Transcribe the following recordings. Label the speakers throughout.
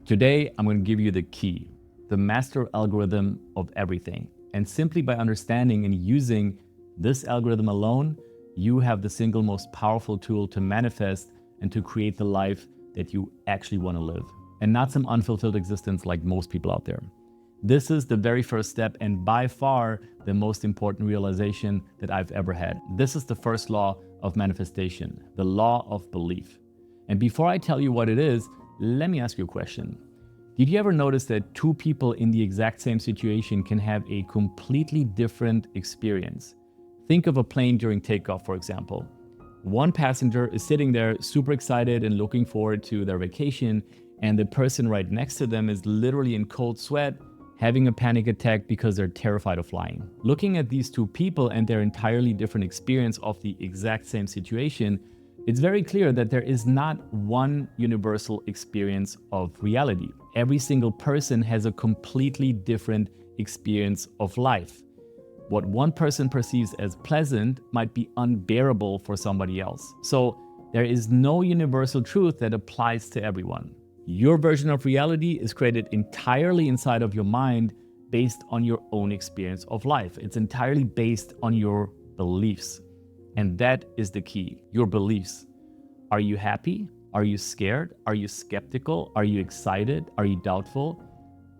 Speaker 1: Today, I'm going to give you the key, the master algorithm of everything. And simply by understanding and using this algorithm alone, you have the single most powerful tool to manifest and to create the life that you actually want to live, and not some unfulfilled existence like most people out there. This is the very first step and by far the most important realization that I've ever had. This is the first law of manifestation, the law of belief. And before I tell you what it is, let me ask you a question. Did you ever notice that two people in the exact same situation can have a completely different experience? Think of a plane during takeoff, for example. One passenger is sitting there super excited and looking forward to their vacation, and the person right next to them is literally in cold sweat, having a panic attack because they're terrified of flying. Looking at these two people and their entirely different experience of the exact same situation, it's very clear that there is not one universal experience of reality. Every single person has a completely different experience of life. What one person perceives as pleasant might be unbearable for somebody else. So there is no universal truth that applies to everyone. Your version of reality is created entirely inside of your mind based on your own experience of life. It's entirely based on your beliefs. And that is the key, your beliefs. Are you happy? Are you scared? Are you skeptical? Are you excited? Are you doubtful?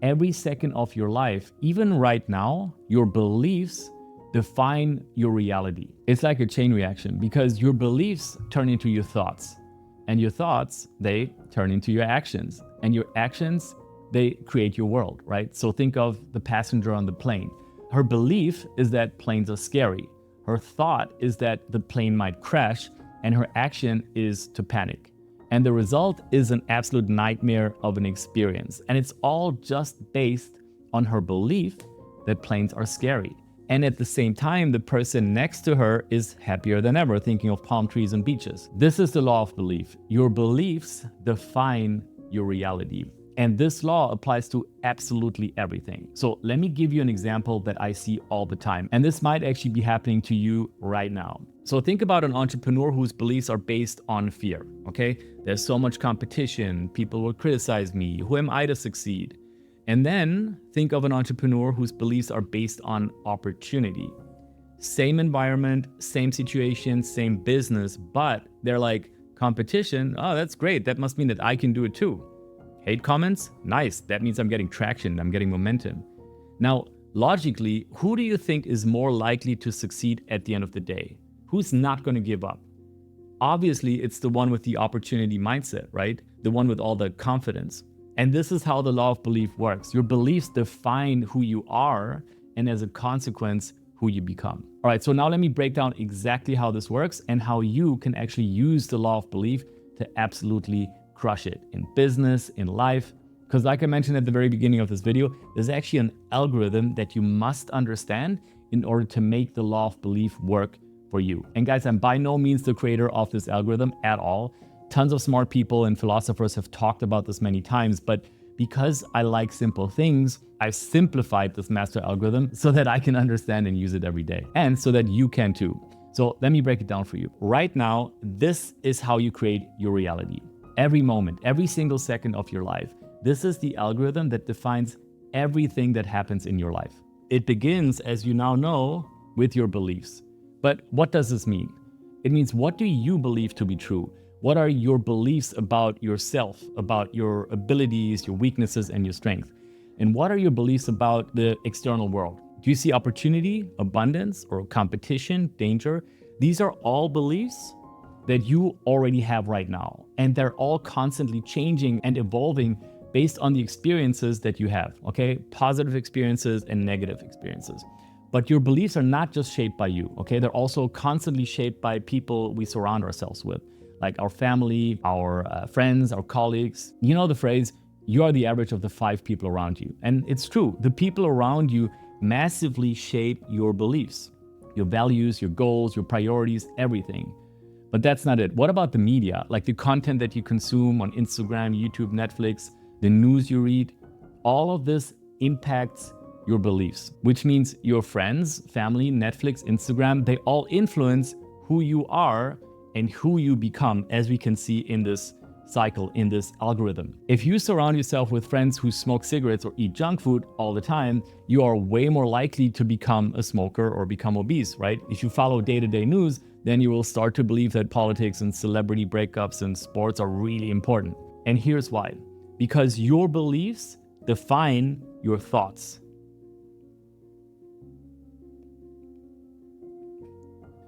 Speaker 1: Every second of your life, even right now, your beliefs define your reality. It's like a chain reaction because your beliefs turn into your thoughts. And your thoughts, they turn into your actions. And your actions, they create your world, right? So think of the passenger on the plane. Her belief is that planes are scary. Her thought is that the plane might crash, and her action is to panic. And the result is an absolute nightmare of an experience. And it's all just based on her belief that planes are scary. And at the same time, the person next to her is happier than ever, thinking of palm trees and beaches. This is the law of belief. Your beliefs define your reality. And this law applies to absolutely everything. So let me give you an example that I see all the time. And this might actually be happening to you right now. So think about an entrepreneur whose beliefs are based on fear, okay? There's so much competition, people will criticize me, who am I to succeed? And then think of an entrepreneur whose beliefs are based on opportunity. Same environment, same situation, same business, but they're like, competition, oh, that's great. That must mean that I can do it too. Hate comments? Nice. That means I'm getting traction, I'm getting momentum. Now, logically, who do you think is more likely to succeed at the end of the day? Who's not going to give up? Obviously, it's the one with the opportunity mindset, right? The one with all the confidence. And this is how the law of belief works. Your beliefs define who you are, and as a consequence, who you become. All right, so now let me break down exactly how this works and how you can actually use the law of belief to absolutely crush it in business, in life. Because like I mentioned at the very beginning of this video, there's actually an algorithm that you must understand in order to make the law of belief work for you. And guys, I'm by no means the creator of this algorithm at all. Tons of smart people and philosophers have talked about this many times, but because I like simple things, I've simplified this master algorithm so that I can understand and use it every day, and so that you can too. So let me break it down for you. Right now, this is how you create your reality. Every moment, every single second of your life. This is the algorithm that defines everything that happens in your life. It begins, as you now know, with your beliefs. But what does this mean? It means, what do you believe to be true? What are your beliefs about yourself, about your abilities, your weaknesses, and your strength? And what are your beliefs about the external world? Do you see opportunity, abundance, or competition, danger? These are all beliefs that you already have right now. And they're all constantly changing and evolving based on the experiences that you have, okay? Positive experiences and negative experiences. But your beliefs are not just shaped by you, okay? They're also constantly shaped by people we surround ourselves with, like our family, our friends, our colleagues. You know the phrase, you are the average of the 5 people around you. And it's true, the people around you massively shape your beliefs, your values, your goals, your priorities, everything. But that's not it. What about the media? Like the content that you consume on Instagram, YouTube, Netflix, the news you read, all of this impacts your beliefs, which means your friends, family, Netflix, Instagram, they all influence who you are and who you become, as we can see in this cycle in this algorithm. If you surround yourself with friends who smoke cigarettes or eat junk food all the time, you are way more likely to become a smoker or become obese, right? If you follow day-to-day news, then you will start to believe that politics and celebrity breakups and sports are really important. And here's why. Because your beliefs define your thoughts.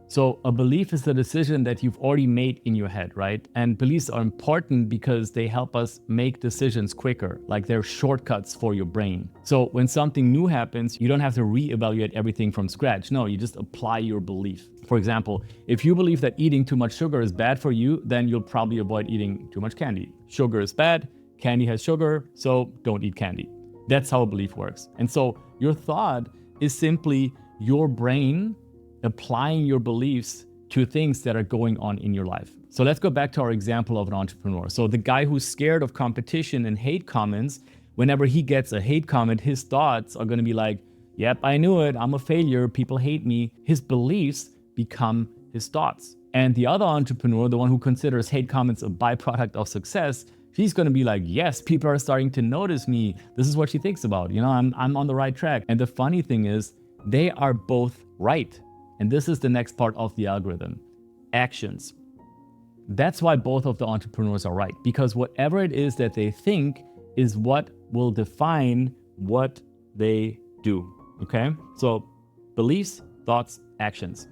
Speaker 1: So a belief is the decision that you've already made in your head, right? And beliefs are important because they help us make decisions quicker, like they're shortcuts for your brain. So when something new happens, you don't have to reevaluate everything from scratch. No, you just apply your belief. For example, if you believe that eating too much sugar is bad for you, then you'll probably avoid eating too much candy. Sugar is bad, candy has sugar, so don't eat candy. That's how a belief works. And so your thought is simply your brain applying your beliefs to things that are going on in your life. So let's go back to our example of an entrepreneur. So the guy who's scared of competition and hate comments, whenever he gets a hate comment, his thoughts are going to be like, yep, I knew it. I'm a failure. People hate me. His beliefs become his thoughts. And the other entrepreneur, the one who considers hate comments a byproduct of success, she's going to be like, yes, people are starting to notice me. This is what she thinks about. I'm on the right track. And the funny thing is, they are both right. And this is the next part of the algorithm, actions. That's why both of the entrepreneurs are right, because whatever it is that they think is what will define what they do, okay? So beliefs, thoughts, actions.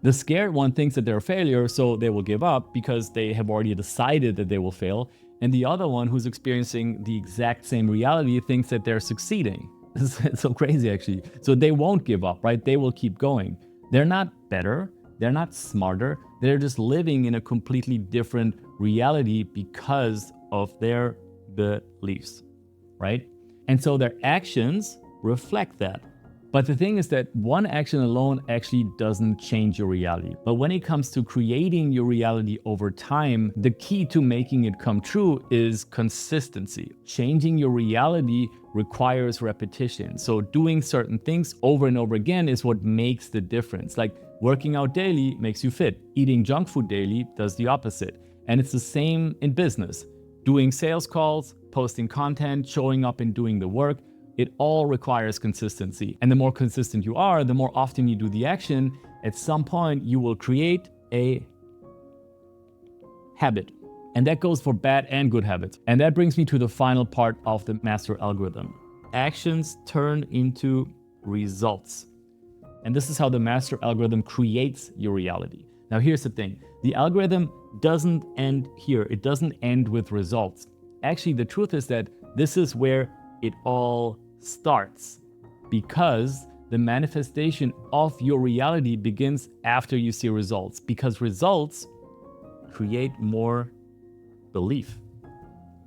Speaker 1: The scared one thinks that they're a failure, so they will give up because they have already decided that they will fail. And the other one, who's experiencing the exact same reality, thinks that they're succeeding. It's so crazy, actually. So they won't give up, right? They will keep going. They're not better, they're not smarter, they're just living in a completely different reality because of their beliefs, right? And so their actions reflect that. But the thing is that one action alone actually doesn't change your reality. But when it comes to creating your reality over time, the key to making it come true is consistency. Changing your reality requires repetition. So doing certain things over and over again is what makes the difference. Like working out daily makes you fit. Eating junk food daily does the opposite. And it's the same in business. Doing sales calls, posting content, showing up and doing the work, it all requires consistency. And the more consistent you are, the more often you do the action, at some point you will create a habit. And that goes for bad and good habits. And that brings me to the final part of the master algorithm. Actions turn into results. And this is how the master algorithm creates your reality. Now here's the thing. The algorithm doesn't end here. It doesn't end with results. Actually, the truth is that this is where it all starts, because the manifestation of your reality begins after you see results, because results create more belief.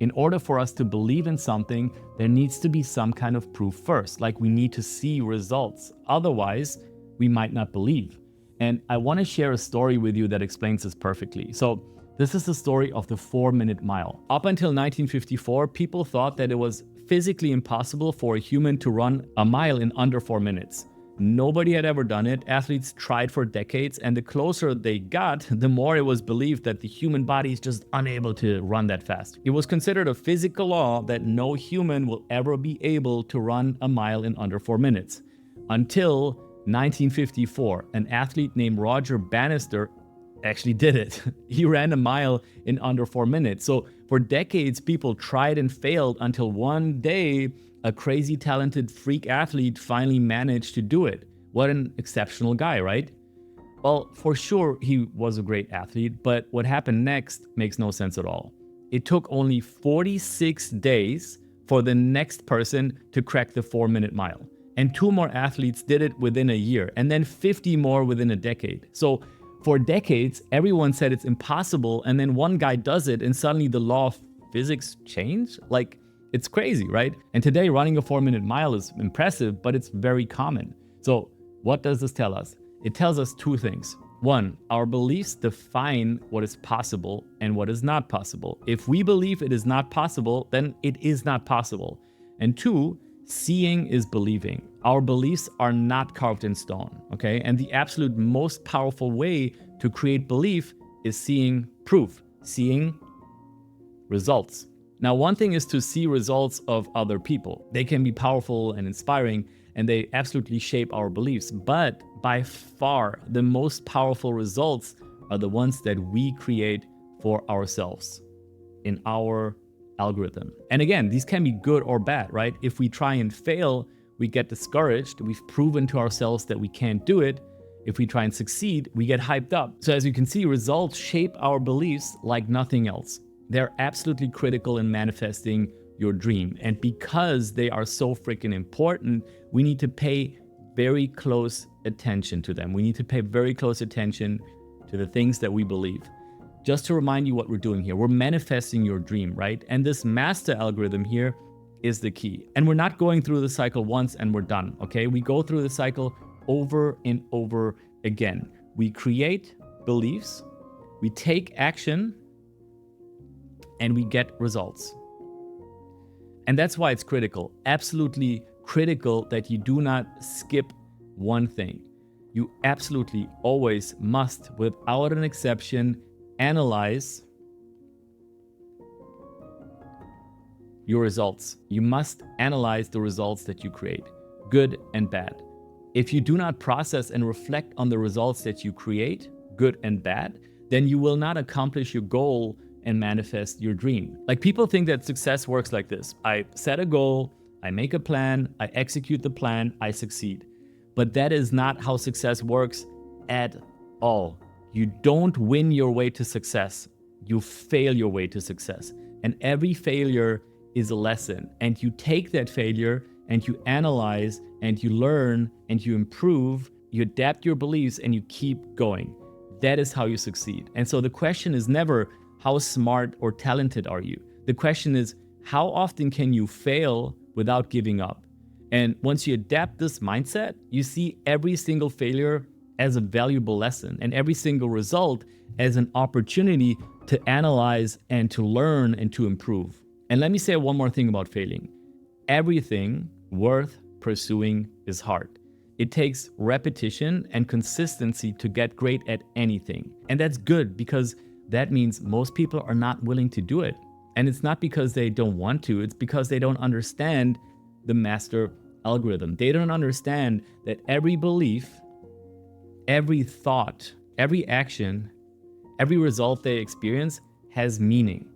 Speaker 1: In order for us to believe in something, there needs to be some kind of proof first, like we need to see results. Otherwise, we might not believe. And I want to share a story with you that explains this perfectly. So this is the story of the 4-minute mile. Up until 1954, people thought that it was physically impossible for a human to run a mile in under 4 minutes. Nobody had ever done it. Athletes tried for decades, and the closer they got, the more it was believed that the human body is just unable to run that fast. It was considered a physical law that no human will ever be able to run a mile in under 4 minutes. Until 1954, an athlete named Roger Bannister actually did it. He ran a mile in under 4 minutes. So for decades, people tried and failed until one day, a crazy talented freak athlete finally managed to do it. What an exceptional guy, right? Well, for sure, he was a great athlete, but what happened next makes no sense at all. It took only 46 days for the next person to crack the 4-minute mile. And 2 more athletes did it within a year, and then 50 more within a decade. So for decades, everyone said it's impossible, and then one guy does it, and suddenly the law of physics changed? Like, it's crazy, right? And today, running a 4-minute mile is impressive, but it's very common. So what does this tell us? It tells us 2 things. 1, our beliefs define what is possible and what is not possible. If we believe it is not possible, then it is not possible. And 2, seeing is believing. Our beliefs are not carved in stone, okay? And the absolute most powerful way to create belief is seeing proof, seeing results. Now, one thing is to see results of other people. They can be powerful and inspiring, and they absolutely shape our beliefs. But by far, the most powerful results are the ones that we create for ourselves in our algorithm. And again, these can be good or bad, right? If we try and fail, we get discouraged. We've proven to ourselves that we can't do it. If we try and succeed, we get hyped up. So as you can see, results shape our beliefs like nothing else. They're absolutely critical in manifesting your dream. And because they are so freaking important, we need to pay very close attention to them. We need to pay very close attention to the things that we believe. Just to remind you what we're doing here, we're manifesting your dream, right? And this master algorithm here is the key. And we're not going through the cycle once and we're done, okay? We go through the cycle over and over again. We create beliefs, we take action, and we get results. And that's why it's critical, absolutely critical, that you do not skip one thing. You absolutely always must, without an exception, analyze your results. You must analyze the results that you create, good and bad. If you do not process and reflect on the results that you create, good and bad, then you will not accomplish your goal and manifest your dream. Like, people think that success works like this. I set a goal, I make a plan, I execute the plan, I succeed. But that is not how success works at all. You don't win your way to success. You fail your way to success. And every failure is a lesson. And you take that failure and you analyze and you learn and you improve, you adapt your beliefs and you keep going. That is how you succeed. And so the question is never, how smart or talented are you? The question is, how often can you fail without giving up? And once you adapt this mindset, you see every single failure as a valuable lesson and every single result as an opportunity to analyze and to learn and to improve. And let me say one more thing about failing. Everything worth pursuing is hard. It takes repetition and consistency to get great at anything. And that's good, because that means most people are not willing to do it. And it's not because they don't want to, it's because they don't understand the master algorithm. They don't understand that every belief, every thought, every action, every result they experience has meaning.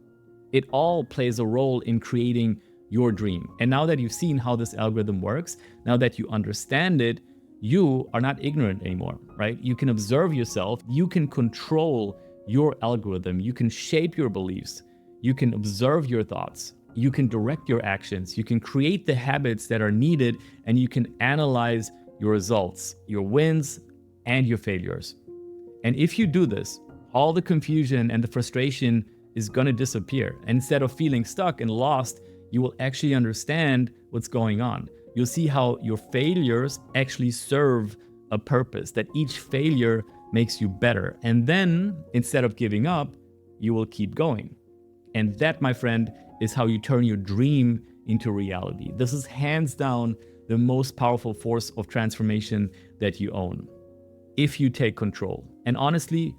Speaker 1: It all plays a role in creating your dream. And now that you've seen how this algorithm works, now that you understand it, you are not ignorant anymore, right? You can observe yourself, you can control your algorithm, you can shape your beliefs, you can observe your thoughts, you can direct your actions, you can create the habits that are needed, and you can analyze your results, your wins, and your failures. And if you do this, all the confusion and the frustration is going to disappear. And instead of feeling stuck and lost, you will actually understand what's going on. You'll see how your failures actually serve a purpose, that each failure makes you better. And then, instead of giving up, you will keep going. And that, my friend, is how you turn your dream into reality. This is hands down the most powerful force of transformation that you own, if you take control. And honestly,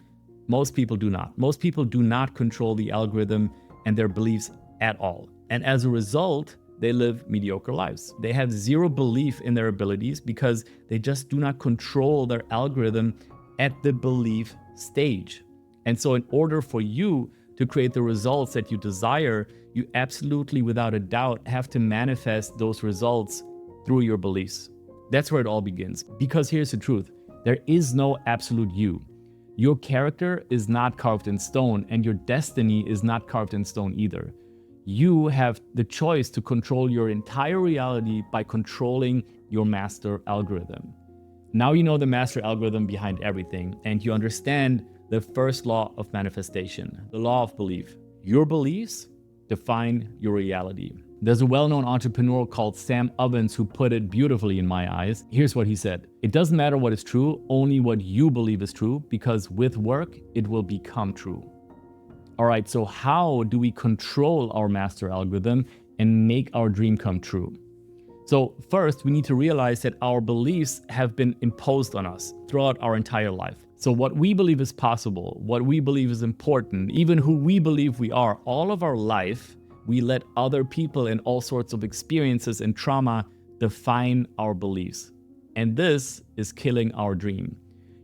Speaker 1: most people do not. Most people do not control the algorithm and their beliefs at all. And as a result, they live mediocre lives. They have zero belief in their abilities because they just do not control their algorithm at the belief stage. And so in order for you to create the results that you desire, you absolutely, without a doubt, have to manifest those results through your beliefs. That's where it all begins. Because here's the truth. There is no absolute you. Your character is not carved in stone, and your destiny is not carved in stone either. You have the choice to control your entire reality by controlling your master algorithm. Now you know the master algorithm behind everything, and you understand the first law of manifestation, the law of belief. Your beliefs define your reality. There's a well-known entrepreneur called Sam Ovens who put it beautifully in my eyes. Here's what he said: "It doesn't matter what is true, only what you believe is true, because with work, it will become true." All right, so how do we control our master algorithm and make our dream come true? So first, we need to realize that our beliefs have been imposed on us throughout our entire life. So what we believe is possible, what we believe is important, even who we believe we are, all of our life, we let other people and all sorts of experiences and trauma define our beliefs. And this is killing our dream.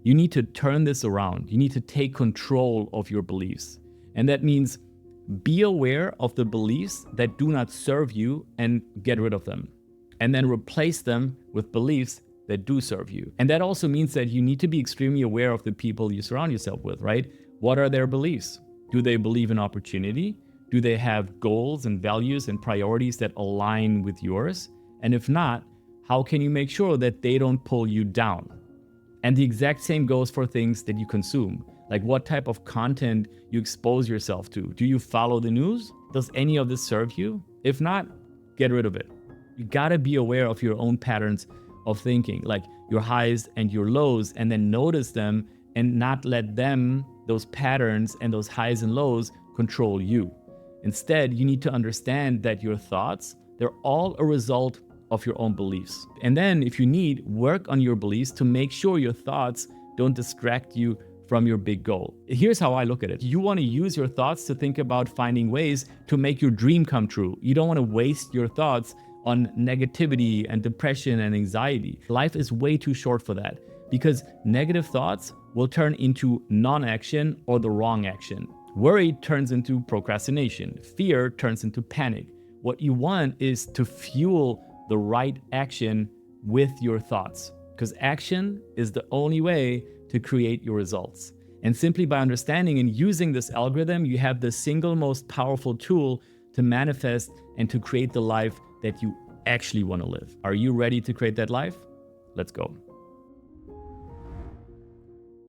Speaker 1: You need to turn this around. You need to take control of your beliefs. And that means be aware of the beliefs that do not serve you and get rid of them. And then replace them with beliefs that do serve you. And that also means that you need to be extremely aware of the people you surround yourself with, right? What are their beliefs? Do they believe in opportunity? Do they have goals and values and priorities that align with yours? And if not, how can you make sure that they don't pull you down? And the exact same goes for things that you consume. Like what type of content you expose yourself to. Do you follow the news? Does any of this serve you? If not, get rid of it. You gotta be aware of your own patterns of thinking, like your highs and your lows, and then notice them and not let them, those patterns and those highs and lows, control you. Instead, you need to understand that your thoughts, they're all a result of your own beliefs. And then if you need, work on your beliefs to make sure your thoughts don't distract you from your big goal. Here's how I look at it. You want to use your thoughts to think about finding ways to make your dream come true. You don't want to waste your thoughts on negativity and depression and anxiety. Life is way too short for that, because negative thoughts will turn into non-action or the wrong action. Worry turns into procrastination. Fear turns into panic. What you want is to fuel the right action with your thoughts, because action is the only way to create your results. And simply by understanding and using this algorithm, you have the single most powerful tool to manifest and to create the life that you actually want to live. Are you ready to create that life? Let's go.